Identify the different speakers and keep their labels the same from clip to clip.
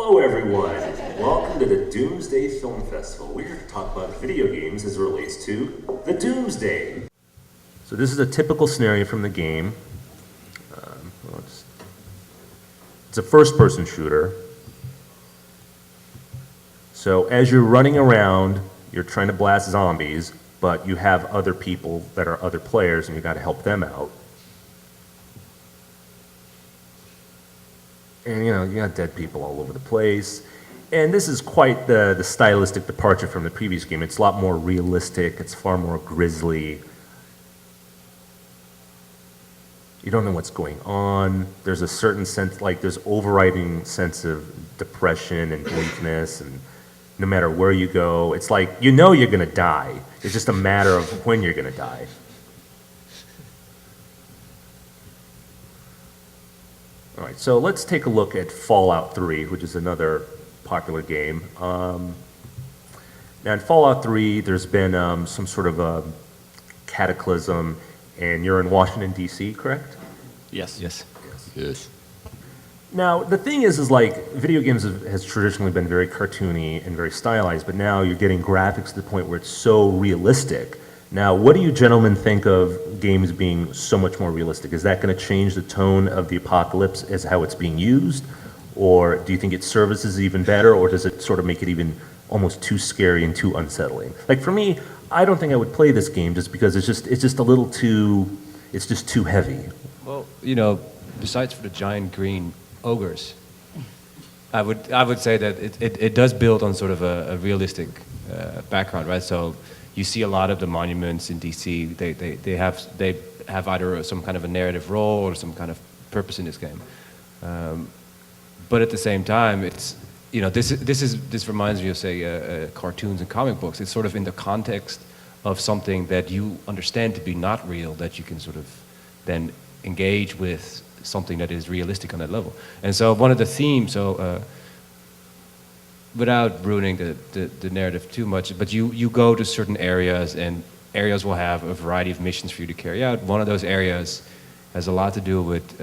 Speaker 1: Hello everyone, welcome to the Doomsday Film Festival. We're here to talk about video games as it relates to the Doomsday. So this is a typical scenario from the game. It's a first-person shooter. So as you're running around, you're trying to blast zombies, but you have other people that are other players and you got to help them out. And you got dead people all over the place. And this is quite the stylistic departure from the previous game. It's a lot more realistic, it's far more grisly. You don't know what's going on. There's a certain sense, like there's overriding sense of depression and bleakness, and no matter where you go, it's like you're gonna die. It's just a matter of when you're gonna die. All right, so let's take a look at Fallout 3, which is another popular game. Now in Fallout 3, there's been some sort of a cataclysm, and you're in Washington, D.C., correct?
Speaker 2: Yes.
Speaker 3: Yes.
Speaker 2: Yes.
Speaker 1: Now, the thing is like, video games has traditionally been very cartoony and very stylized, but now you're getting graphics to the point where it's so realistic. Now, what do you gentlemen think of games being so much more realistic? Is that going to change the tone of the apocalypse as how it's being used? Or do you think it services even better, or does it sort of make it even almost too scary and too unsettling? Like for me, I don't think I would play this game just because it's just a little too, it's just too heavy.
Speaker 3: Well, besides for the giant green ogres, I would say that it does build on sort of a realistic background, right? So you see a lot of the monuments in DC. They have either some kind of a narrative role or some kind of purpose in this game. But at the same time, it's this reminds me of say cartoons and comic books. It's sort of in the context of something that you understand to be not real, that you can sort of then engage with something that is realistic on that level. And so one of the themes, without ruining the narrative too much, but you go to certain areas, and areas will have a variety of missions for you to carry out. One of those areas has a lot to do with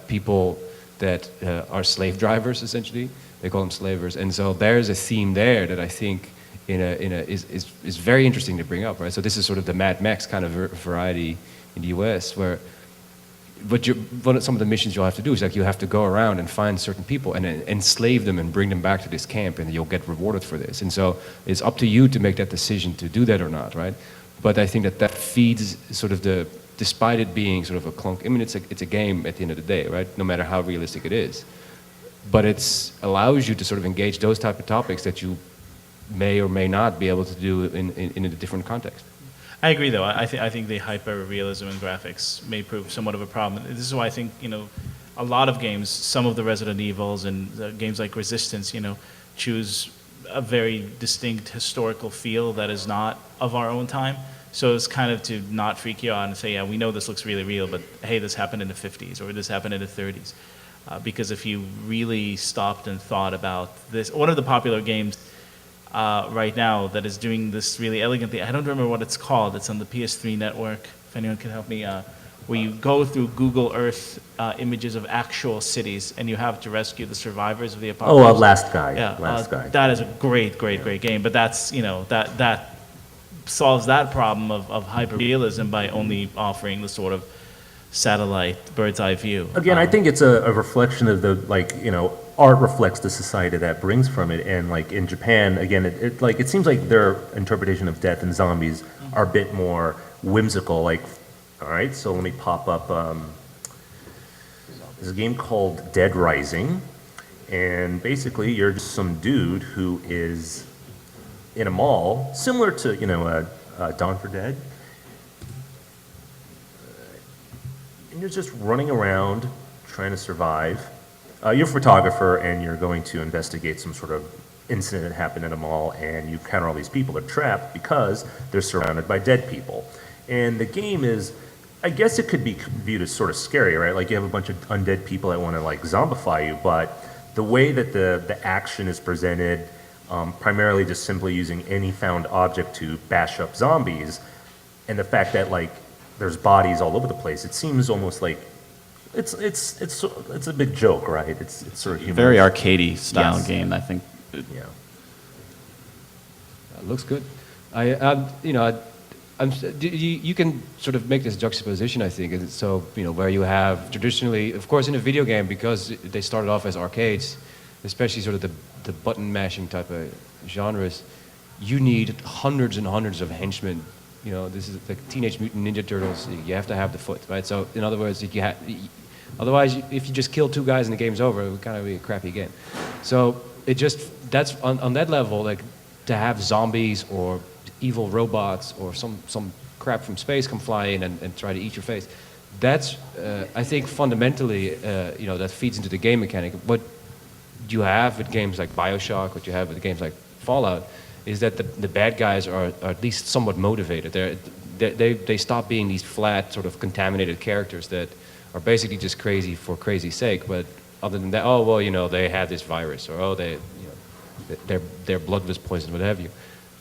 Speaker 3: people that are slave drivers, essentially. They call them slavers. And so there's a theme there that I think is very interesting to bring up, right? So this is sort of the Mad Max kind of variety in the US, where some of the missions you'll have to do is like you have to go around and find certain people and enslave them and bring them back to this camp, and you'll get rewarded for this. And so it's up to you to make that decision to do that or not, right? But I think that feeds sort of despite it being sort of a clunk, I mean, it's a game at the end of the day, right? No matter how realistic it is. But it allows you to sort of engage those type of topics that you may or may not be able to do in a different context.
Speaker 2: I agree, though. I think the hyper-realism in graphics may prove somewhat of a problem. This is why I think, a lot of games, some of the Resident Evils and games like Resistance, choose a very distinct historical feel that is not of our own time. So it's kind of to not freak you out and say, yeah, we know this looks really real, but hey, this happened in the 50s or this happened in the 30s. Because if you really stopped and thought about this, one of the popular games right now that is doing this really elegantly, I don't remember what it's called, it's on the PS3 network, if anyone can help me, where you go through Google Earth images of actual cities and you have to rescue the survivors of the apocalypse.
Speaker 1: Oh, Last Guy.
Speaker 2: Yeah,
Speaker 1: Last Guy.
Speaker 2: that is a great game, but that's, that solves that problem of hyper-realism by only offering the sort of satellite bird's eye view.
Speaker 1: Again, I think it's a reflection of art reflects the society that brings from it, and like in Japan, again, it seems like their interpretation of death and zombies are a bit more whimsical. Like, all right, so let me pop up. There's a game called Dead Rising, and basically you're just some dude who is in a mall, similar to Dawn for Dead. And you're just running around trying to survive. You're a photographer and you're going to investigate some sort of incident that happened in a mall, and you encounter all these people that are trapped because they're surrounded by dead people. And the game is, I guess it could be viewed as sort of scary, right? Like you have a bunch of undead people that want to like zombify you, but the way that the action is presented, primarily just simply using any found object to bash up zombies, and the fact that like there's bodies all over the place, it seems almost like it's a big joke, right? It's sort of humorous.
Speaker 4: Very arcadey style
Speaker 1: Yes.
Speaker 4: game, I think.
Speaker 1: Yeah.
Speaker 3: Looks good. You can sort of make this juxtaposition, I think. And so, where you have traditionally, of course, in a video game, because they started off as arcades, especially sort of the button mashing type of genres, you need hundreds and hundreds of henchmen. This is like Teenage Mutant Ninja Turtles. You have to have the foot, right? So, in other words, otherwise, if you just kill two guys and the game's over, it would kind of be a crappy game. So that's on that level, like to have zombies or evil robots or some crap from space come fly in and try to eat your face. That's, I think, fundamentally, that feeds into the game mechanic. What you have with games like BioShock, what you have with games like Fallout, is that the bad guys are at least somewhat motivated. They stop being these flat, sort of contaminated characters that are basically just crazy for crazy's sake. But other than that, they had this virus, or their blood was poisoned, what have you.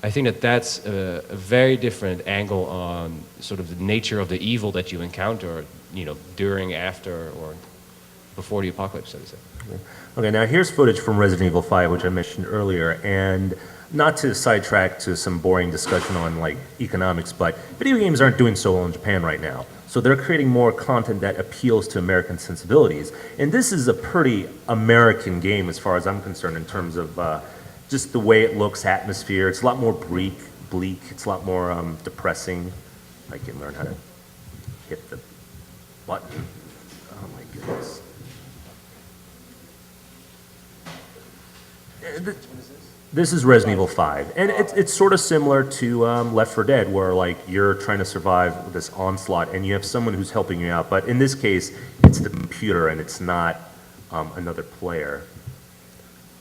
Speaker 3: I think that's a very different angle on sort of the nature of the evil that you encounter, during, after, or before the apocalypse, so to say.
Speaker 1: Okay, now here's footage from Resident Evil 5, which I mentioned earlier, and not to sidetrack to some boring discussion on like economics, but video games aren't doing so well in Japan right now. So they're creating more content that appeals to American sensibilities. And this is a pretty American game as far as I'm concerned in terms of just the way it looks, atmosphere. It's a lot more bleak. It's a lot more depressing. I can learn how to hit the button. Oh my goodness. This is Resident Evil 5, and it's sort of similar to Left 4 Dead, where like you're trying to survive this onslaught, and you have someone who's helping you out. But in this case, it's the computer, and it's not another player.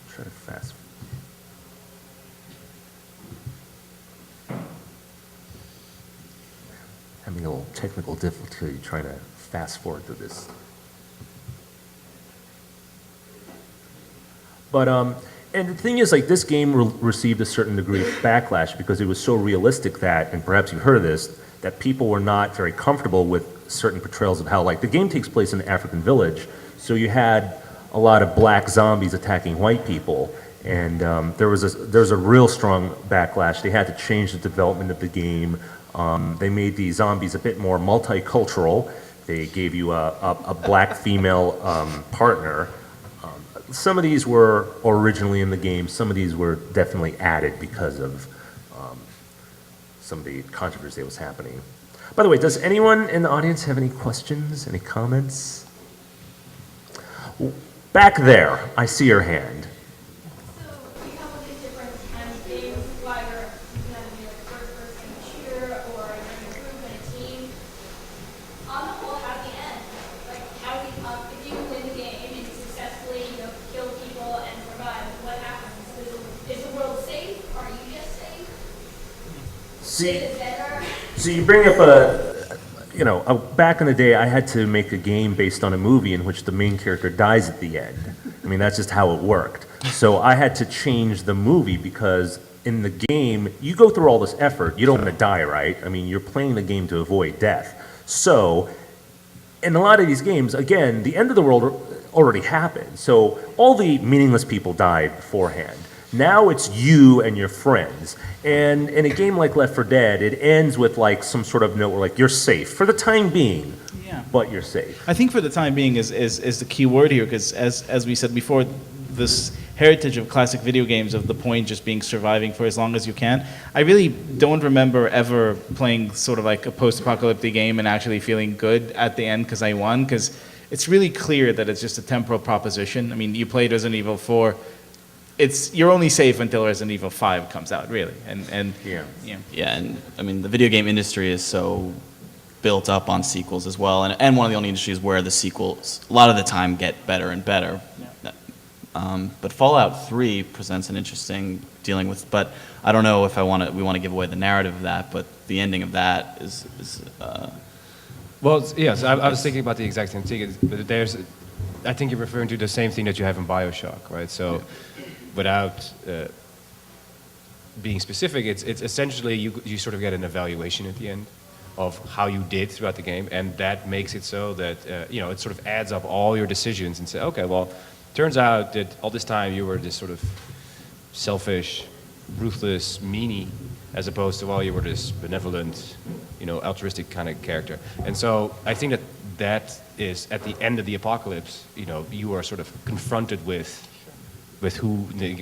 Speaker 1: Try to fast. Having a little technical difficulty trying to fast forward through this. But and the thing is, like, this game received a certain degree of backlash because it was so realistic that, and perhaps you've heard of this, that people were not very comfortable with certain portrayals of how, like, the game takes place in an African village, so you had a lot of black zombies attacking white people, and there was a real strong backlash. They had to change the development of the game. They made the zombies a bit more multicultural. They gave you a black female partner. Some of these were originally in the game. Some of these were definitely added because of some of the controversy that was happening. By the way, does anyone in the audience have any questions, any comments? Back there, I see your hand.
Speaker 5: So we have all these different kinds of games, whether you can be like first-person shooter or you're in a group and a team. On the whole, how do you end? Like, how do you, if you win the game and successfully, kill people and survive, what happens? Is the world safe? Are you just safe? Is it better?
Speaker 1: So you bring up back in the day, I had to make a game based on a movie in which the main character dies at the end. I mean, that's just how it worked. So I had to change the movie because in the game, you go through all this effort. You don't want to die, right? I mean, you're playing the game to avoid death. So in a lot of these games, again, the end of the world already happened. So all the meaningless people died beforehand. Now it's you and your friends. And in a game like Left 4 Dead, it ends with like some sort of note where like you're safe for the time being, but you're safe.
Speaker 2: I think for the time being is the key word here, because as we said before, this heritage of classic video games of the point just being surviving for as long as you can. I really don't remember ever playing sort of like a post-apocalyptic game and actually feeling good at the end because I won, because it's really clear that it's just a temporal proposition. I mean, you played Resident Evil 4. You're only safe until Resident Evil 5 comes out, really, and
Speaker 4: yeah, and I mean the video game industry is so built up on sequels as well, and one of the only industries where the sequels a lot of the time get better and better. Yeah. But Fallout 3 presents an interesting dealing with, but I don't know if we want to give away the narrative of that, but the ending of that is
Speaker 3: Well, yes, I was thinking about the exact same thing. I think you're referring to the same thing that you have in BioShock, right? So. Yeah. Without being specific, it's essentially you sort of get an evaluation at the end, of how you did throughout the game, and that makes it so that it sort of adds up all your decisions and say, okay, well, turns out that all this time you were this sort of selfish, ruthless meanie, as opposed to, well, you were this benevolent, altruistic kind of character. And so I think that is at the end of the apocalypse, you are sort of confronted with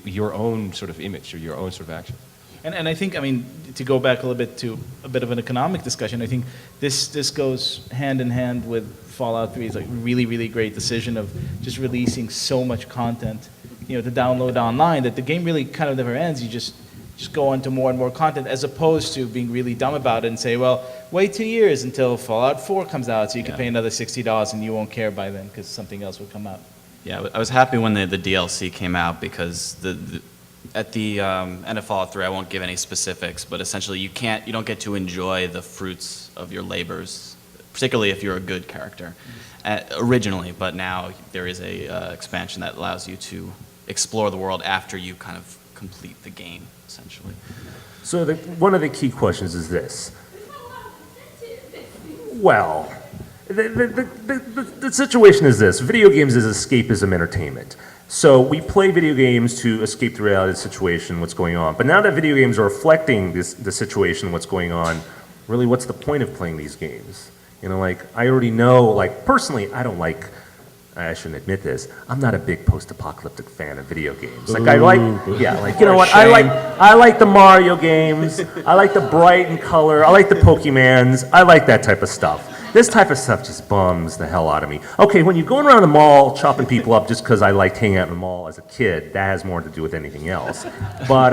Speaker 3: your own sort of image or your own sort of action.
Speaker 2: And I think, to go back a little bit to a bit of an economic discussion, I think this goes hand in hand with Fallout 3's like really, really great decision of just releasing so much content, to download online, that the game really kind of never ends. You just go on to more and more content, as opposed to being really dumb about it and say, well, wait 2 years until Fallout 4 comes out so you can pay another $60 and you won't care by then because something else will come out.
Speaker 4: Yeah, I was happy when the DLC came out, because at the end of Fallout 3, I won't give any specifics, but essentially you don't get to enjoy the fruits of your labors, particularly if you're a good character, originally. But now there is a expansion that allows you to explore the world after you kind of complete the game, essentially.
Speaker 1: So one of the key questions is this.
Speaker 5: There's not a lot of incentive.
Speaker 1: Well, the situation is this. Video games is escapism entertainment. So we play video games to escape the reality of the situation, what's going on. But now that video games are reflecting the situation, what's going on, really, what's the point of playing these games? I already know, personally, I shouldn't admit this, I'm not a big post-apocalyptic fan of video games. I like the Mario games, I like the bright and color, I like the Pokemans, I like that type of stuff. This type of stuff just bums the hell out of me. Okay, when you're going around the mall chopping people up just because I liked hanging out in the mall as a kid, that has more to do with anything else. But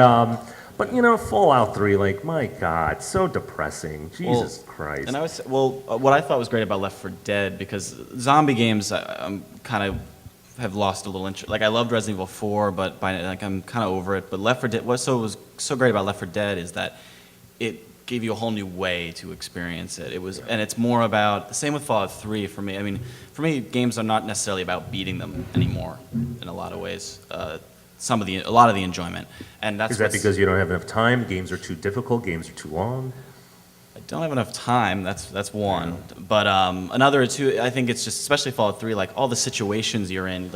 Speaker 1: Fallout 3, my God, so depressing. Jesus Christ.
Speaker 4: And what I thought was great about Left 4 Dead, because zombie games, I'm kind of have lost a little interest. I loved Resident Evil 4, but I'm kind of over it. But Left 4 Dead, what was so great about Left 4 Dead is that it gave you a whole new way to experience it. And it's more about, the same with Fallout 3 for me. For me, games are not necessarily about beating them anymore in a lot of ways. A lot of the enjoyment. And that's
Speaker 1: Is that because you don't have enough time? Games are too difficult? Games are too long?
Speaker 4: I don't have enough time. That's one. But another two, I think it's just, especially Fallout 3, all the situations you're in.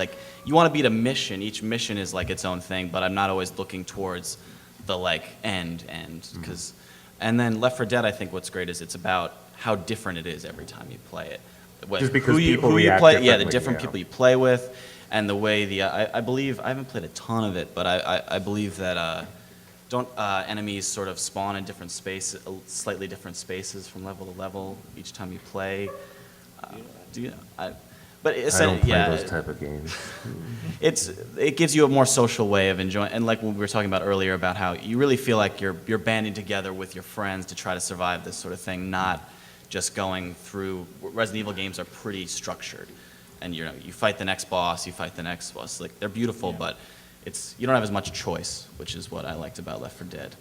Speaker 4: You want to beat a mission. Each mission is its own thing. But I'm not always looking towards the end. Because, and then Left 4 Dead, I think what's great is it's about how different it is every time you play it.
Speaker 1: Just because people
Speaker 4: who you
Speaker 1: react
Speaker 4: play,
Speaker 1: differently,
Speaker 4: the different people you play with, and the way I believe, I haven't played a ton of it, but I believe that don't enemies sort of spawn in different spaces, slightly different spaces from level to level each time you play? Do you? But
Speaker 1: I don't play those type of games.
Speaker 4: It gives you a more social way of enjoying, and like what we were talking about earlier about how you really feel like you're banding together with your friends to try to survive this sort of thing, not just going through. Resident Evil games are pretty structured, and you fight the next boss, they're beautiful, but you don't have as much choice, which is what I liked about Left 4 Dead.